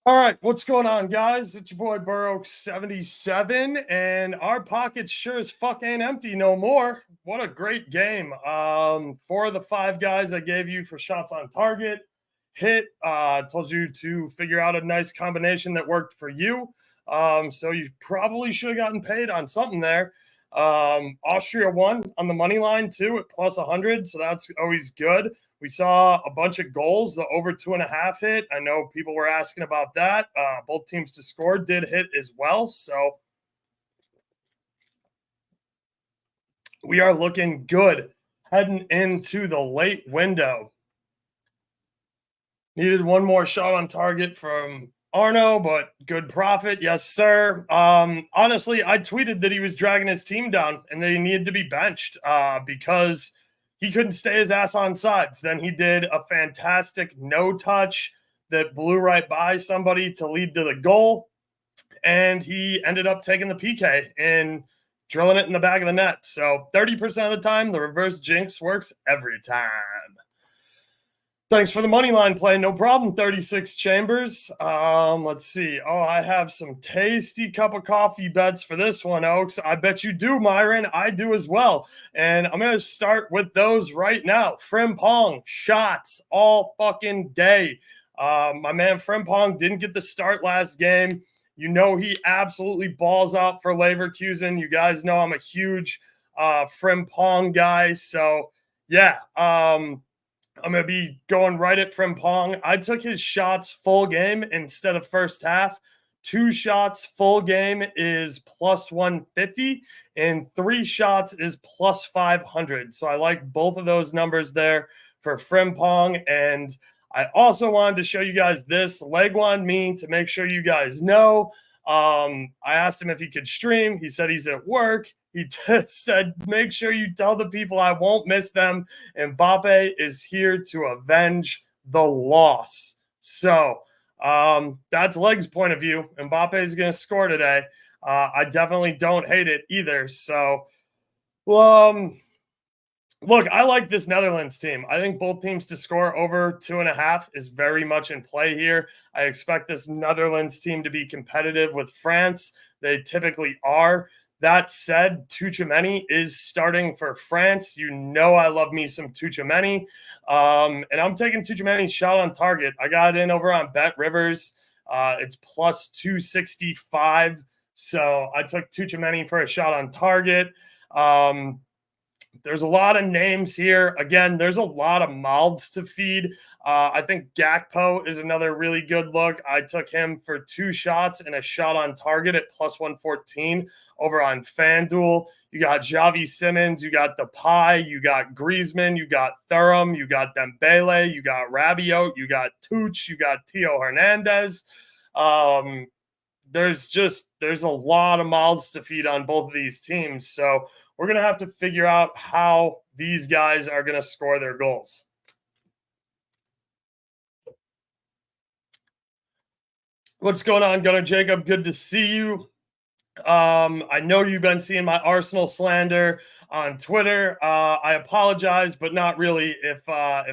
All right, what's going on, guys? It's your boy Burrow77, and our pockets sure as fuck ain't empty no more. What a great game. 4 of the 5 guys I gave you for shots on target hit. Told you to figure out a nice combination that worked for you. So you probably should have gotten paid on something there. Austria won on the money line too at plus 100, so that's always good. We saw a bunch of goals. The over 2.5 hit. I know people were asking about that. Both teams to score did hit as well. So we are looking good heading into the late window. Needed one more shot on target from Arno, but good profit. Yes, sir. Honestly, I tweeted that he was dragging his team down and that he needed to be benched because he couldn't stay his ass on sides. Then he did a fantastic no touch that blew right by somebody to lead to the goal. And he ended up taking the PK and drilling it in the back of the net. So 30% of the time, the reverse jinx works every time. Thanks for the money line play. No problem. 36 Chambers. Let's see. Oh, I have some tasty cup of coffee bets for this one, Oaks. I bet you do, Myron. I do as well. And I'm going to start with those right now. Frimpong, shots all fucking day. My man Frimpong didn't get the start last game. You know he absolutely balls out for Leverkusen. You guys know I'm a huge Frimpong guy. So, yeah. I'm going to be going right at Frimpong. I took his shots full game instead of first half. 2 shots full game is plus 150, and 3 shots is plus 500. So I like both of those numbers there for Frimpong. And I also wanted to show you guys this. Legwan me to make sure you guys know. I asked him if he could stream. He said he's at work. He said, make sure you tell the people I won't miss them. Mbappe is here to avenge the loss. So that's Leg's point of view. Mbappe is going to score today. I definitely don't hate it either. So, look, I like this Netherlands team. I think both teams to score over 2.5 is very much in play here. I expect this Netherlands team to be competitive with France. They typically are. That said, Tchouaméni is starting for France. You know I love me some Tchouaméni. And I'm taking Tchouaméni's shot on target. I got it in over on Bet Rivers. It's plus 265. So I took Tchouaméni for a shot on target. There's a lot of names here. Again, there's a lot of mouths to feed. I think Gakpo is another really good look. I took him for 2 shots and a shot on target at plus 114 over on FanDuel. You got Xavi Simons, you got Depay, you got Griezmann, you got Thuram, you got Dembele, you got Rabiot, you got Tuch, you got Theo Hernandez. There's a lot of mouths to feed on both of these teams. So we're going to have to figure out how these guys are going to score their goals. What's going on, Gunnar Jacob? Good to see you. I know you've been seeing my Arsenal slander on Twitter. I apologize, but not really. If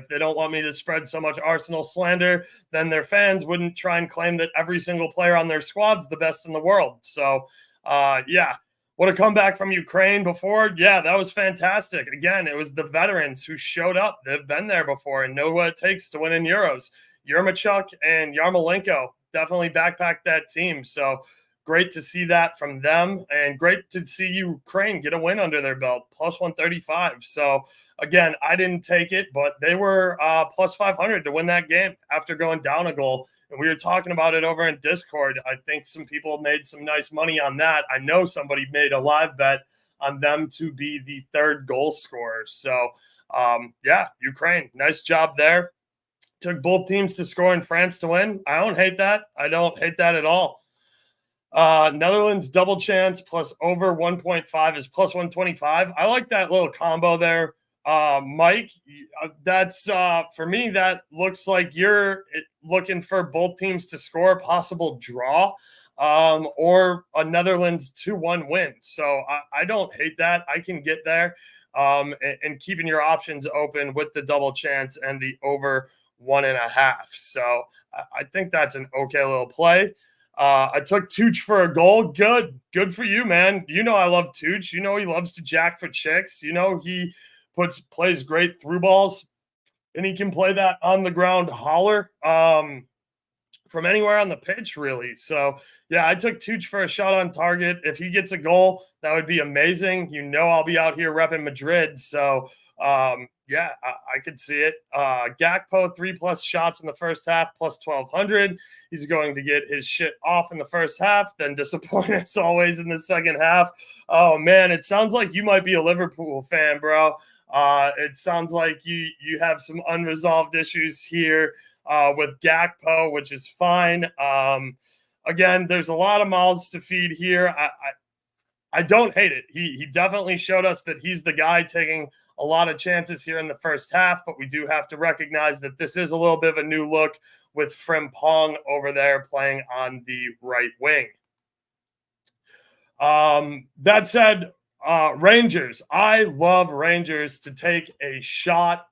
they don't want me to spread so much Arsenal slander, then their fans wouldn't try and claim that every single player on their squad's the best in the world. So, yeah. What a comeback from Ukraine before. Yeah, that was fantastic. Again, it was the veterans who showed up. They've been there before and know what it takes to win in Euros. Yermachuk and Yarmolenko definitely backpacked that team. So great to see that from them, and great to see Ukraine get a win under their belt, plus 135. So again, I didn't take it, but they were plus 500 to win that game after going down a goal. And we were talking about it over in Discord. I think some people made some nice money on that. I know somebody made a live bet on them to be the 3rd goal scorer. So, yeah, Ukraine, nice job there. Took both teams to score and France to win. I don't hate that. I don't hate that at all. Netherlands double chance plus over 1.5 is plus 125. I like that little combo there. Mike, that's for me, that looks like you're looking for both teams to score a possible draw or a Netherlands 2-1 win. So I don't hate that. I can get there and keeping your options open with the double chance and the over 1.5. So I think that's an okay little play. I took Tooch for a goal. Good for you, man. You know I love Tooch. You know he loves to jack for chicks. You know he plays great through balls, and he can play that on the ground holler from anywhere on the pitch, really. So yeah, I took Tooch for a shot on target. If he gets a goal, that would be amazing. You know I'll be out here repping Madrid. So yeah, I could see it. Gakpo 3+ shots in the first half plus 1,200. He's going to get his shit off in the first half, then disappoint us always in the second half. Oh man, it sounds like you might be a Liverpool fan, bro. It sounds like you have some unresolved issues here with Gakpo, which is fine. Again, there's a lot of mouths to feed here. I don't hate it. He definitely showed us that he's the guy taking a lot of chances here in the first half, but we do have to recognize that this is a little bit of a new look with Frimpong over there playing on the right wing. That said, Rangers. I love Rangers to take a shot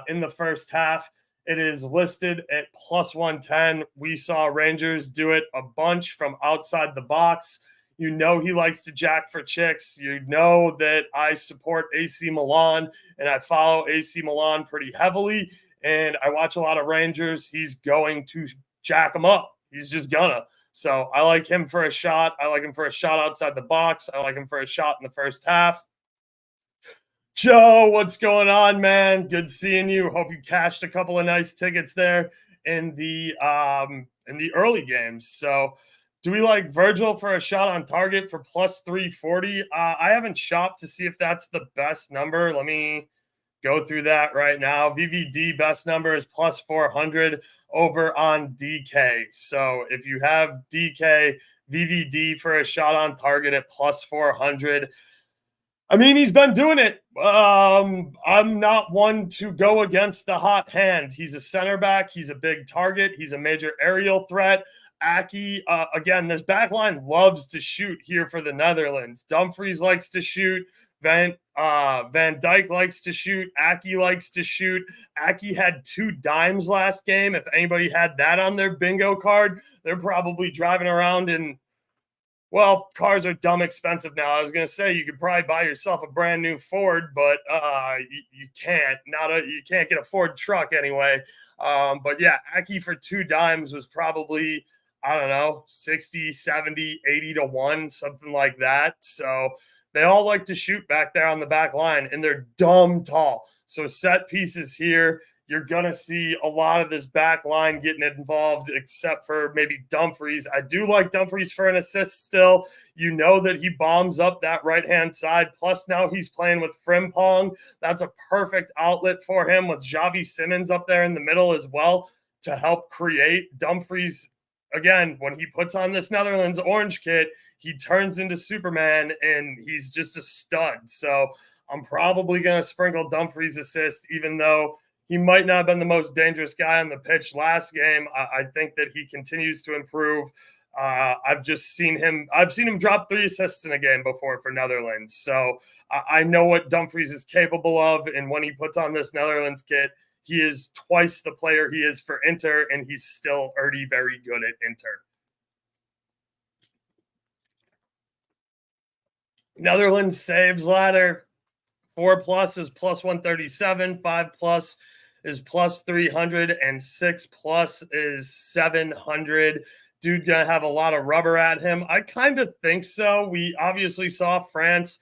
in the first half. It is listed at plus 110. We saw Rangers do it a bunch from outside the box. You know he likes to jack for chicks. You know that I support AC Milan, and I follow AC Milan pretty heavily, and I watch a lot of Rangers. He's going to jack them up. He's just gonna. So I like him for a shot. I like him for a shot outside the box. I like him for a shot in the first half. Joe, what's going on, man? Good seeing you. Hope you cashed a couple of nice tickets there in the early games. So do we like Virgil for a shot on target for plus 340? I haven't shopped to see if that's the best number. Let me go through that right now. VVD best number is plus 400 over on DK. So if you have DK, VVD for a shot on target at plus 400, I mean, he's been doing it. I'm not one to go against the hot hand. He's a center back. He's a big target. He's a major aerial threat. Aki, again, this back line loves to shoot here for the Netherlands. Dumfries likes to shoot. Van Dijk likes to shoot. Aki likes to shoot. Aki had 2 dimes last game. If anybody had that on their bingo card, they're probably driving around in, well, cars are dumb expensive now. I was going to say you could probably buy yourself a brand new Ford, but you can't. You can't get a Ford truck anyway. But yeah, Aki for 2 dimes was probably, I don't know, 60, 70, 80 to 1, something like that. So they all like to shoot back there on the back line, and they're dumb tall. So set pieces here, you're going to see a lot of this back line getting involved, except for maybe Dumfries. I do like Dumfries for an assist still. You know that he bombs up that right-hand side. Plus now he's playing with Frimpong. That's a perfect outlet for him with Xavi Simons up there in the middle as well to help create. Dumfries, again, when he puts on this Netherlands orange kit, he turns into Superman, and he's just a stud. So I'm probably going to sprinkle Dumfries' assist, even though he might not have been the most dangerous guy on the pitch last game. I think that he continues to improve. I've seen him drop 3 assists in a game before for Netherlands. So I know what Dumfries is capable of. And when he puts on this Netherlands kit, he is twice the player he is for Inter, and he's still already very good at Inter. Netherlands saves ladder. 4+ is plus 137. 5+ is plus 300, and 6+ is 700. Dude gonna have a lot of rubber at him. I kind of think so. We obviously saw France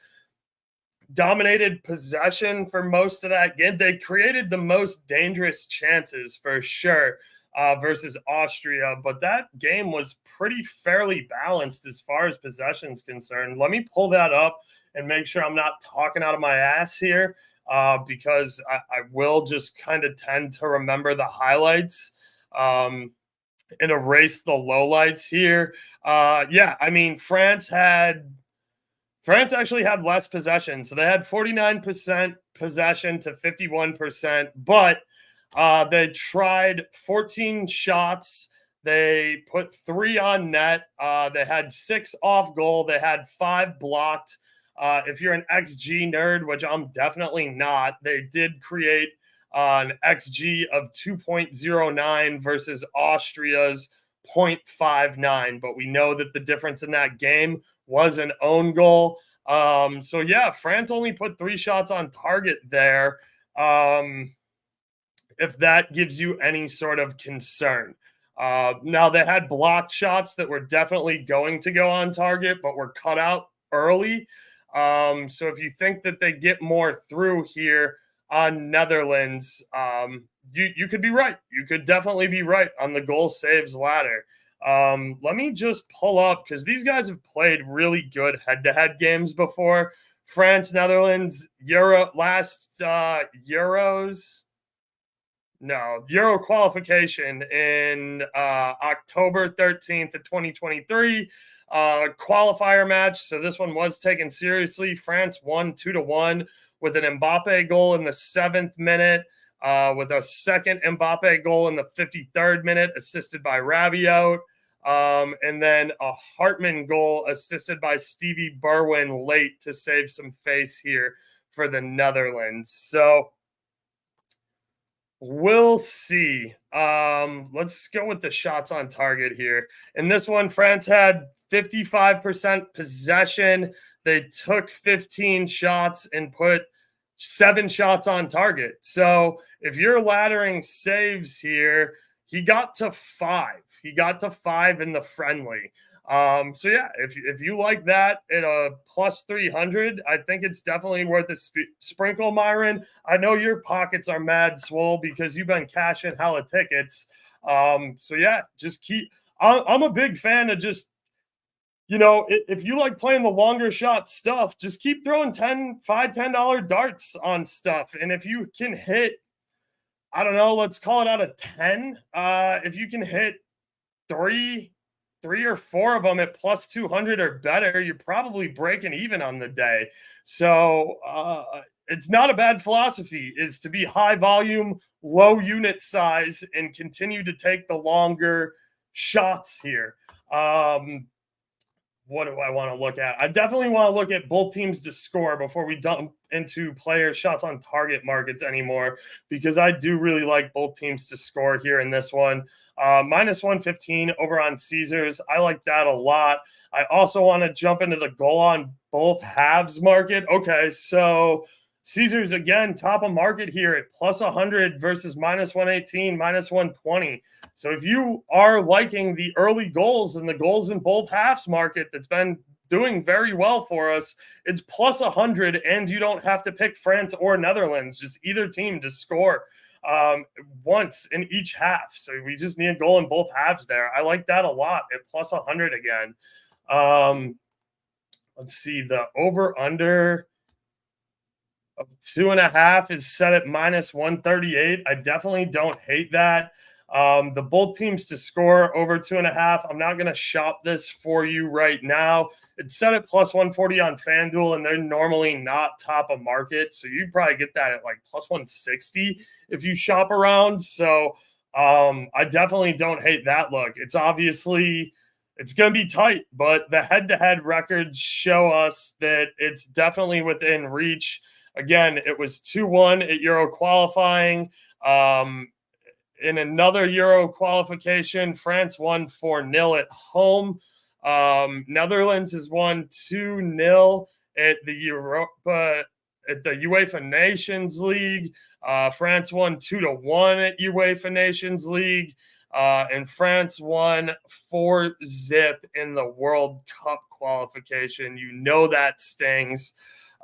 dominated possession for most of that game. They created the most dangerous chances for sure versus Austria, but that game was pretty fairly balanced as far as possession is concerned. Let me pull that up and make sure I'm not talking out of my ass here because I will just kind of tend to remember the highlights and erase the lowlights here. Yeah, I mean, France actually had less possession. So they had 49% possession to 51%, but they tried 14 shots. They put 3 on net. They had 6 off goal. They had 5 blocked. If you're an XG nerd, which I'm definitely not, they did create an XG of 2.09 versus Austria's 0.59. But we know that the difference in that game was an own goal. So yeah, France only put 3 shots on target there. If that gives you any sort of concern. Now, they had blocked shots that were definitely going to go on target, but were cut out early. So if you think that they get more through here on Netherlands, you could be right. You could definitely be right on the goal saves ladder. Let me just pull up because these guys have played really good head-to-head games before. France, Netherlands, last Euros. No, Euro qualification in October 13th of 2023. Qualifier match. So this one was taken seriously. France won 2-1 with an Mbappe goal in the 7th minute, with a second Mbappe goal in the 53rd minute, assisted by Rabiot. And then a Hartman goal assisted by Stevie Berwin late to save some face here for the Netherlands. So we'll see. Let's go with the shots on target here. In this one, France had 55% possession. They took 15 shots and put 7 shots on target. So if you're laddering saves here, he got to 5. He got to 5 in the friendly. So yeah, if you like that at a plus 300, I think it's definitely worth a sprinkle, Myron. I know your pockets are mad swole because you've been cashing hella tickets. So yeah, just keep. I'm a big fan of just, if you like playing the longer shot stuff, just keep throwing $10 darts on stuff, and if you can hit, I don't know, let's call it out of 10. If you can hit three or 4 of them at plus 200 or better, you're probably breaking even on the day. So it's not a bad philosophy, is to be high volume, low unit size, and continue to take the longer shots here. What do I want to look at? I definitely want to look at both teams to score before we dump into player shots on target markets anymore, because I do really like both teams to score here in this one. Minus 115 over on Caesars. I like that a lot. I also want to jump into the goal on both halves market. Okay, so Caesars, again, top of market here at plus 100 versus minus 118, minus 120. So if you are liking the early goals and the goals in both halves market that's been doing very well for us, it's plus 100, and you don't have to pick France or Netherlands, just either team to score once in each half. So we just need a goal in both halves there. I like that a lot at plus 100 again. Let's see, the over-under of 2.5 is set at minus 138. I definitely don't hate that. The both teams to score over 2.5. I'm not going to shop this for you right now. It's set at plus 140 on FanDuel, and they're normally not top of market. So you probably get that at like plus 160 if you shop around. So I definitely don't hate that look. It's obviously, it's going to be tight, but the head-to-head records show us that it's definitely within reach. Again, it was 2-1 at Euro qualifying. In another Euro qualification, France won 4-0 at home. Netherlands has won 2-0 at the UEFA Nations League. France won 2-1 at UEFA Nations League. And France won 4-0 in the World Cup qualification. You know that stings.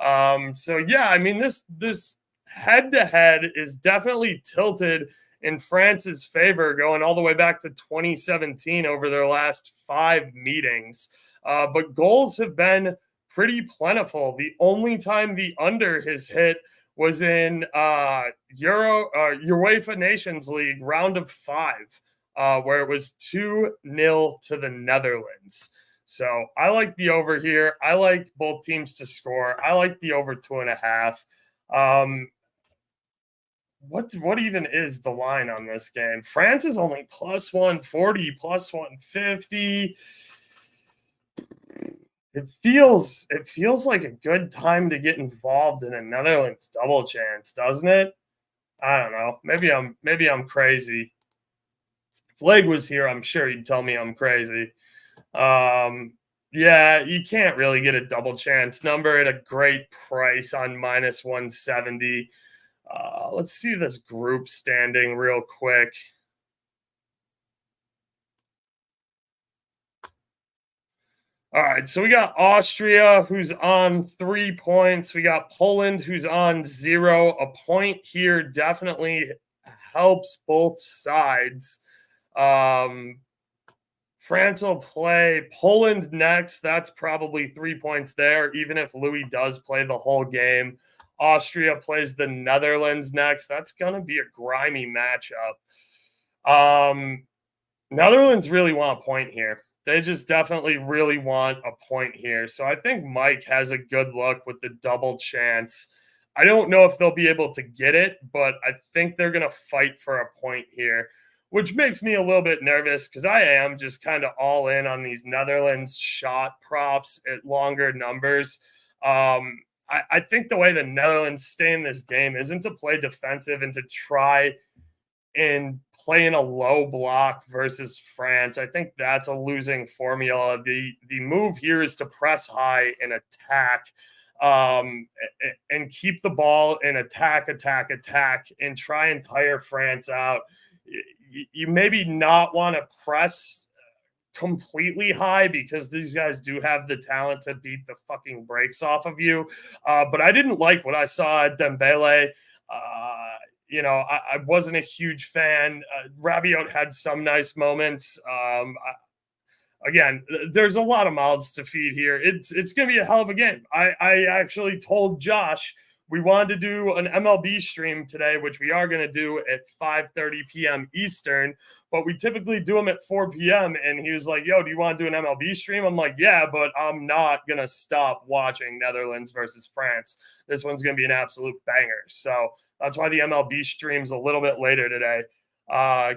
So yeah, I mean, this head-to-head is definitely tilted in France's favor, going all the way back to 2017 over their last 5 meetings. But goals have been pretty plentiful. The only time the under has hit was in UEFA Nations League round of 5, where it was 2-0 to the Netherlands. So I like the over here. I like both teams to score. I like the over 2.5. What even is the line on this game? France is only plus 140, plus 150. It feels like a good time to get involved in a Netherlands double chance, doesn't it? I don't know. Maybe I'm crazy. If Leg was here, I'm sure he'd tell me I'm crazy. Um, yeah, you can't really get a double chance number at a great price on minus 170. Let's see this group standing real quick. All right, so we got Austria, who's on 3 points. We got Poland, who's on 0. A point here definitely helps both sides. Um, France will play Poland next. That's probably 3 points there, even if Louis does play the whole game. Austria plays the Netherlands next. That's going to be a grimy matchup. Netherlands really want a point here. They just definitely really want a point here. So I think Mike has a good look with the double chance. I don't know if they'll be able to get it, but I think they're going to fight for a point here, which makes me a little bit nervous because I am just kind of all in on these Netherlands shot props at longer numbers. I think the way the Netherlands stay in this game isn't to play defensive and to try and playing a low block versus France. I think that's a losing formula. The move here is to press high and attack, and keep the ball and attack, and try and tire France out. You maybe not want to press completely high because these guys do have the talent to beat the fucking brakes off of you. But I didn't like what I saw at Dembele. I wasn't a huge fan. Rabiot had some nice moments. Again, there's a lot of mouths to feed here. It's going to be a hell of a game. I actually told Josh we wanted to do an MLB stream today, which we are going to do at 5:30 p.m. Eastern, but we typically do them at 4 p.m. And he was like, "Yo, do you want to do an MLB stream?" I'm like, "Yeah, but I'm not going to stop watching Netherlands versus France. This one's going to be an absolute banger." So that's why the MLB stream's a little bit later today.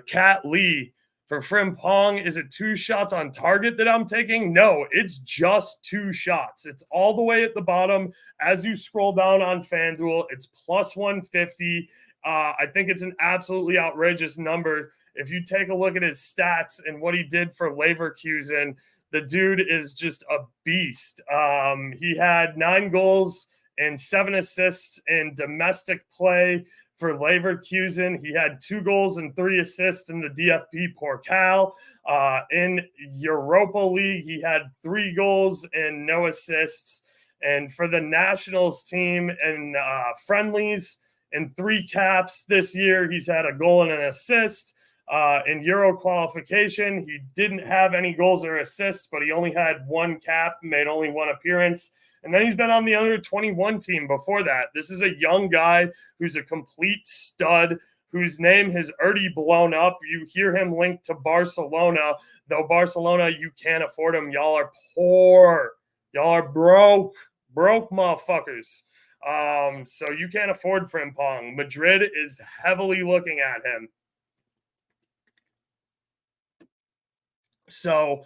Kat Lee for Frimpong, is it 2 shots on target that I'm taking? No, it's just 2 shots. It's all the way at the bottom. As you scroll down on FanDuel, it's plus 150. I think it's an absolutely outrageous number. If you take a look at his stats and what he did for Leverkusen, the dude is just a beast. He had 9 goals and 7 assists in domestic play for Leverkusen. He had 2 goals and 3 assists in the DFB Pokal. In Europa League, he had 3 goals and no assists. And for the nationals team in friendlies and 3 caps this year, he's had a goal and an assist. In Euro qualification, he didn't have any goals or assists, but he only had 1 cap, made only 1 appearance. And then he's been on the under 21 team before that. This is a young guy who's a complete stud, whose name has already blown up. You hear him linked to Barcelona, though Barcelona, you can't afford him. Y'all are poor. Y'all are broke motherfuckers. So you can't afford Frimpong. Madrid is heavily looking at him. So,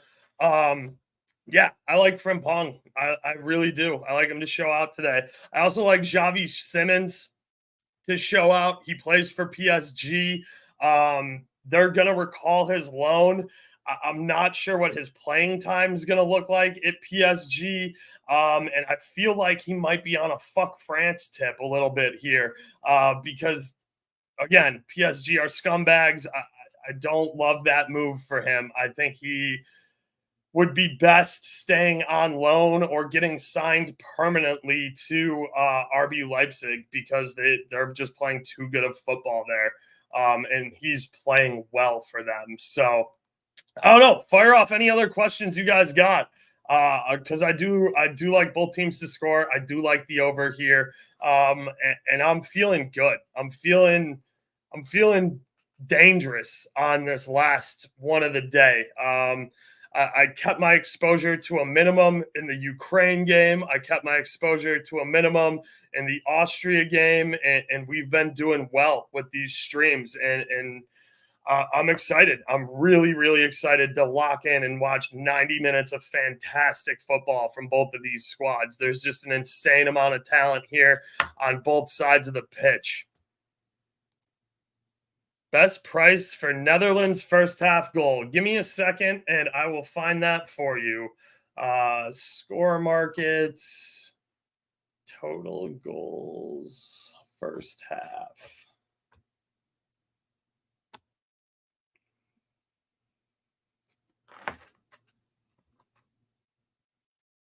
yeah, I like Frimpong. I really do. I like him to show out today. I also like Xavi Simons to show out. He plays for PSG. They're going to recall his loan. I'm not sure what his playing time is going to look like at PSG. And I feel like he might be on a fuck France tip a little bit here because, again, PSG are scumbags. I don't love that move for him. I think he would be best staying on loan or getting signed permanently to RB Leipzig because they're just playing too good of football there. And he's playing well for them. So I don't know. Fire off any other questions you guys got. Because I do like both teams to score. I do like the over here. And I'm feeling good. I'm feeling dangerous on this last one of the day. I kept my exposure to a minimum in the Ukraine game. I kept my exposure to a minimum in the Austria game, and we've been doing well with these streams. And I'm excited. I'm really, really excited to lock in and watch 90 minutes of fantastic football from both of these squads. There's just an insane amount of talent here on both sides of the pitch. Best price for Netherlands first half goal. Give me a second and I will find that for you. Score markets, total goals, first half.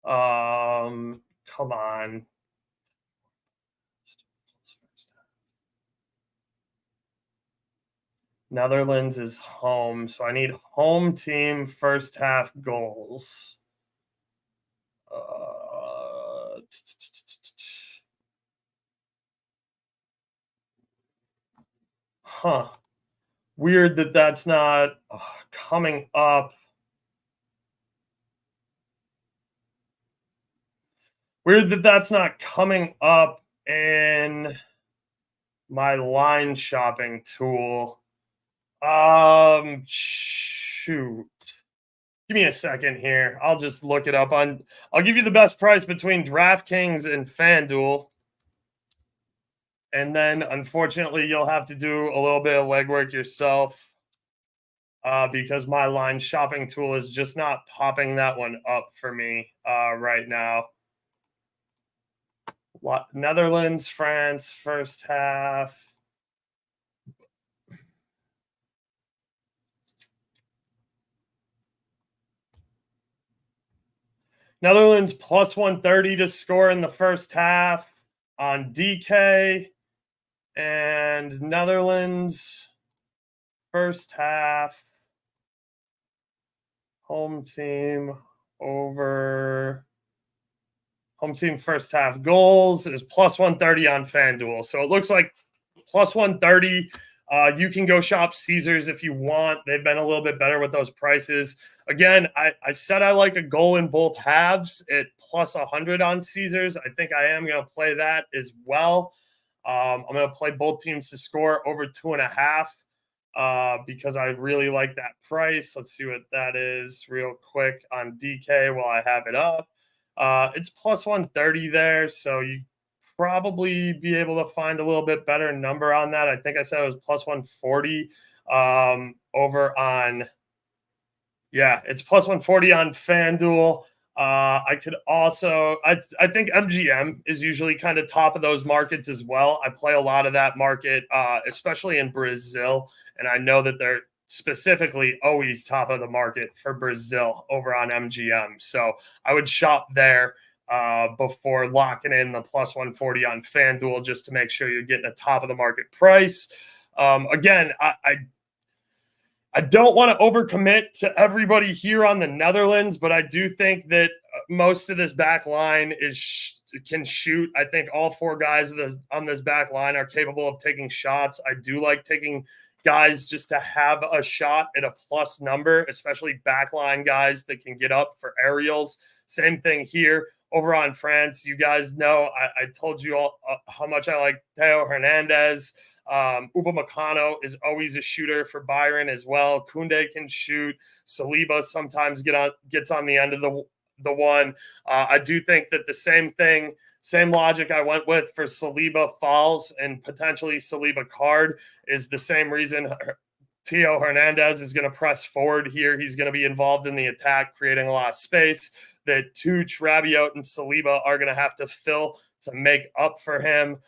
Come on. Netherlands is home, so I need home team first half goals. Huh. Weird that that's not coming up. Weird that that's not coming up in my line shopping tool. Shoot. Give me a second here. I'll just look it up on. I'll give you the best price between DraftKings and FanDuel. And then, unfortunately, you'll have to do a little bit of legwork yourself because my line shopping tool is just not popping that one up for me right now. Netherlands, France, first half. Netherlands plus 130 to score in the first half on DK. And Netherlands first half home team over home team first half goals is plus 130 on FanDuel. So it looks like plus 130. You can go shop Caesars if you want. They've been a little bit better with those prices. Again, I said I like a goal in both halves at plus 100 on Caesars. I think I am going to play that as well. I'm going to play both teams to score over 2.5 because I really like that price. Let's see what that is real quick on DK while I have it up. It's plus 130 there, so you probably be able to find a little bit better number on that. I think I said it was plus 140 over on, yeah, it's plus 140 on FanDuel. I could also, I think MGM is usually kind of top of those markets as well. I play a lot of that market, especially in Brazil. And I know that they're specifically always top of the market for Brazil over on MGM. So I would shop there before locking in the plus 140 on FanDuel just to make sure you're getting a top of the market price. Again, I don't want to overcommit to everybody here on the Netherlands, but I do think that most of this back line can shoot. I think all four guys on this back line are capable of taking shots. I do like taking guys just to have a shot at a plus number, especially backline guys that can get up for aerials. Same thing here over on France. You guys know I told you all how much I like Theo Hernandez. Upamecano is always a shooter for Byron as well. Koundé can shoot. Saliba sometimes gets on the end of the one. I do think that the same logic I went with for Saliba Falls and potentially Saliba Card is the same reason Theo Hernandez is going to press forward here. He's going to be involved in the attack, creating a lot of space that Tuch, Rabiot, and Saliba are going to have to fill to make up for him.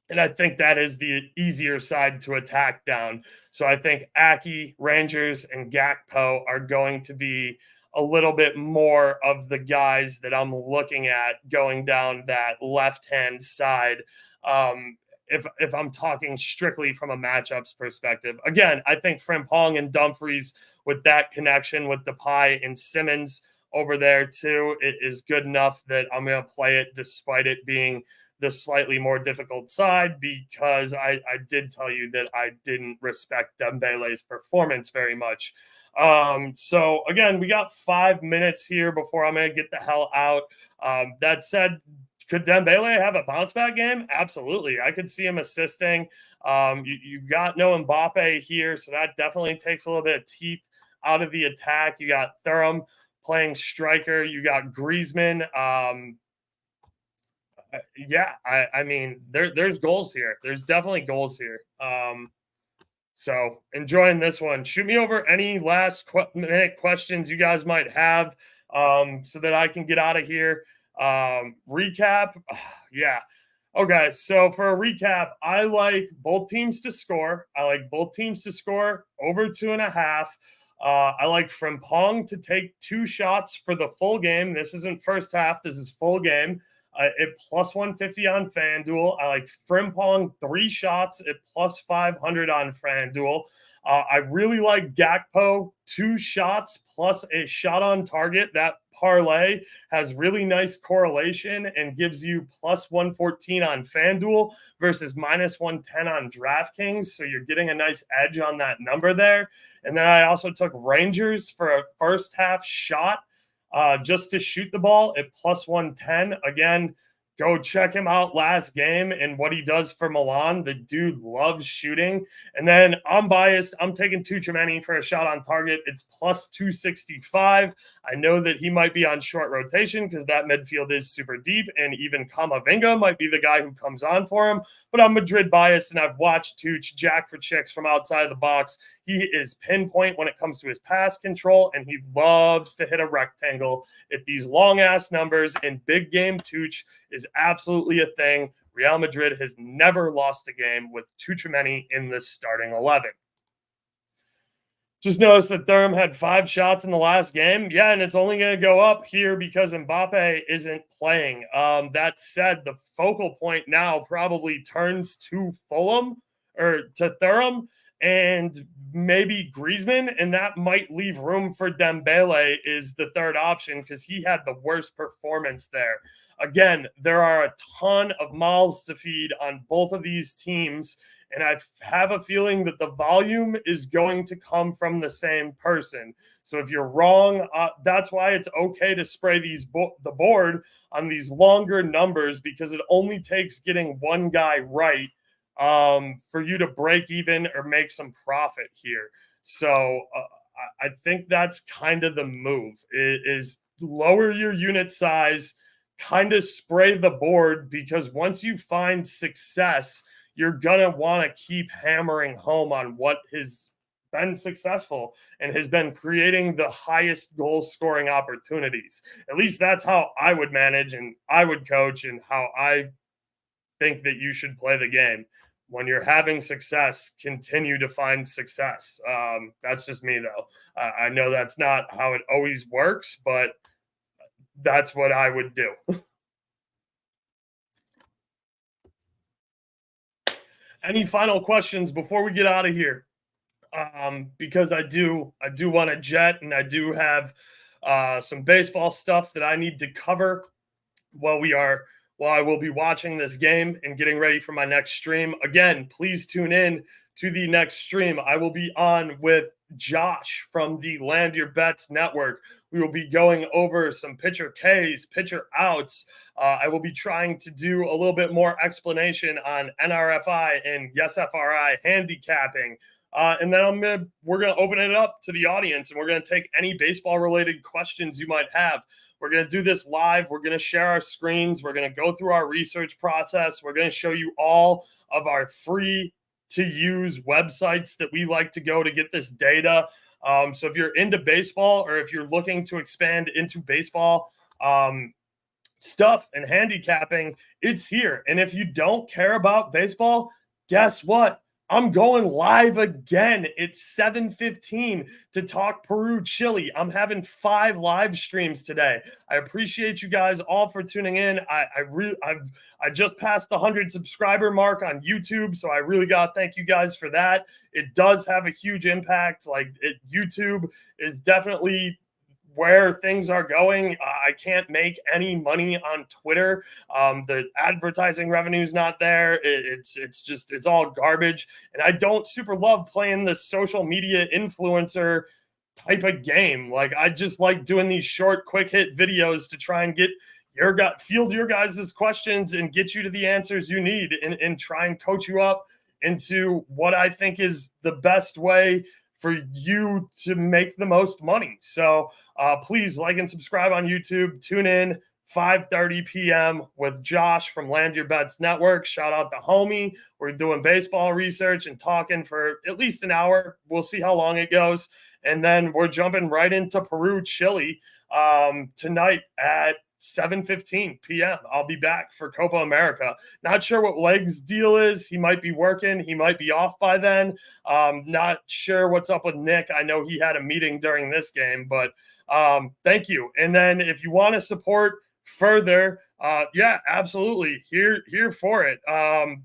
And I think that is the easier side to attack down. So I think Aki, Rangers, and Gakpo are going to be a little bit more of the guys that I'm looking at going down that left-hand side. If I'm talking strictly from a matchups perspective. Again, I think Frimpong and Dumfries with that connection with Depay and Simmons over there too, it is good enough that I'm going to play it despite it being the slightly more difficult side, because I did tell you that I didn't respect Dembele's performance very much. So again, we got 5 minutes here before I'm going to get the hell out. That said, could Dembele have a bounce back game? Absolutely. I could see him assisting. You got no Mbappe here, so that definitely takes a little bit of teeth out of the attack. You got Thuram playing striker. You got Griezmann. Yeah, I mean, there's goals here. There's definitely goals here. So enjoying this one. Shoot me over any last minute questions you guys might have, so that I can get out of here. Recap. Yeah. Okay. So for a recap, I like both teams to score. I like both teams to score over 2.5. I like Frimpong to take 2 shots for the full game. This isn't first half. This is full game. At plus 150 on FanDuel. I like Frimpong 3 shots at plus 500 on FanDuel. I really like Gakpo 2 shots plus a shot on target. That parlay has really nice correlation and gives you plus 114 on FanDuel versus minus 110 on DraftKings. So you're getting a nice edge on that number there. And then I also took Rangers for a first half shot just to shoot the ball at plus 110. Again, go check him out last game and what he does for Milan. The dude loves shooting. And then I'm biased. I'm taking Tuchemani for a shot on target. It's plus 265. I know that he might be on short rotation because that midfield is super deep, and even Kamavinga might be the guy who comes on for him. But I'm Madrid biased, and I've watched Tuch jack for chicks from outside the box. He is pinpoint when it comes to his pass control, and he loves to hit a rectangle at these long-ass numbers. And big game Tuch is absolutely a thing. Real Madrid has never lost a game with Tuchemani in the starting 11. Just noticed that Thuram had 5 shots in the last game. Yeah, and it's only going to go up here because Mbappe isn't playing. That said, the focal point now probably turns to Fulham or to Thuram and maybe Griezmann, and that might leave room for Dembele is the third option because he had the worst performance there. Again, there are a ton of mouths to feed on both of these teams, and I have a feeling that the volume is going to come from the same person. So if you're wrong, that's why it's okay to spray the board on these longer numbers, because it only takes getting one guy right for you to break even or make some profit here. So I think that's kind of the move is lower your unit size, kind of spray the board, because once you find success, you're going to want to keep hammering home on what has been successful and has been creating the highest goal scoring opportunities. At least that's how I would manage and I would coach, and how I think that you should play the game. When you're having success, continue to find success. That's just me, though. I know that's not how it always works, but that's what I would do. Any final questions before we get out of here? Because I do want to jet, and I do have some baseball stuff that I need to cover while I will be watching this game and getting ready for my next stream. Again, please tune in to the next stream. I will be on with Josh from the Land Your Bets Network. We will be going over some pitcher Ks, pitcher outs. I will be trying to do a little bit more explanation on NRFI and YesFRI handicapping. And then we're going to open it up to the audience, and we're going to take any baseball related questions you might have. We're going to do this live. We're going to share our screens. We're going to go through our research process. We're going to show you all of our free to use websites that we like to go to get this data. So if you're into baseball, or if you're looking to expand into baseball stuff and handicapping, it's here. And if you don't care about baseball, guess what? I'm going live again at 7:15 to talk Peru, Chile. I'm having 5 live streams today. I appreciate you guys all for tuning in. I just passed the 100 subscriber mark on YouTube, so I really got to thank you guys for that. It does have a huge impact. YouTube is definitely where things are going. I can't make any money on Twitter. The advertising revenue is not there. It's all garbage. And I don't super love playing the social media influencer type of game. I just like doing these short, quick hit videos to try and get field your guys' questions and get you to the answers you need, and try and coach you up into what I think is the best way for you to make the most money. So please like and subscribe on YouTube. Tune in, 5:30 p.m. with Josh from Land Your Bets Network. Shout out to homie. We're doing baseball research and talking for at least an hour. We'll see how long it goes. And then we're jumping right into Peru, Chile tonight at 7:15 p.m. I'll be back for Copa America. Not sure what Leg's deal is. He might be working. He might be off by then. Not sure what's up with Nick. I know he had a meeting during this game, but thank you. And then if you want to support further, yeah, absolutely. Here for it.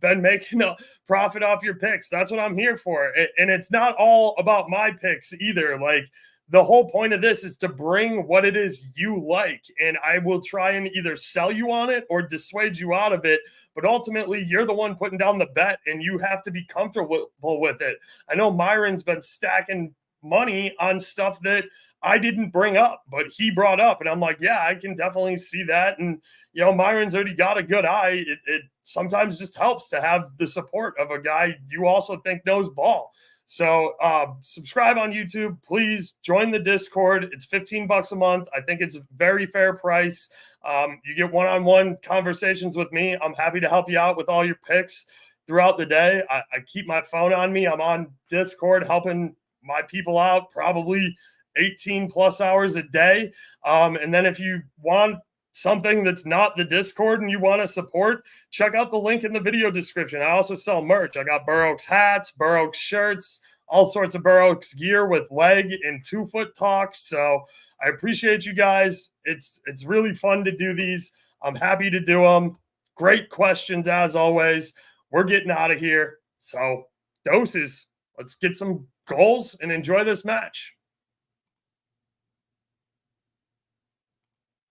Been making a profit off your picks. That's what I'm here for. And it's not all about my picks either. Like, the whole point of this is to bring what it is you like, and I will try and either sell you on it or dissuade you out of it. But ultimately, you're the one putting down the bet, and you have to be comfortable with it. I know Myron's been stacking money on stuff that I didn't bring up, but he brought up, and I'm like, yeah, I can definitely see that. And Myron's already got a good eye. It sometimes just helps to have the support of a guy you also think knows ball. So subscribe on YouTube. Please join the Discord. It's $15 a month. I think it's a very fair price. You get one-on-one conversations with me. I'm happy to help you out with all your picks throughout the day. I keep my phone on me. I'm on Discord helping my people out probably 18 plus hours a day. And then if you want something that's not the Discord and you want to support, check out the link in the video description. I also sell merch. I got Burr Oaks hats, Burr Oaks shirts, all sorts of Burr Oaks gear with leg and 2 foot talks. So I appreciate you guys. It's really fun to do these. I'm happy to do them. Great questions as always. We're getting out of here. So doses. Let's get some goals and enjoy this match.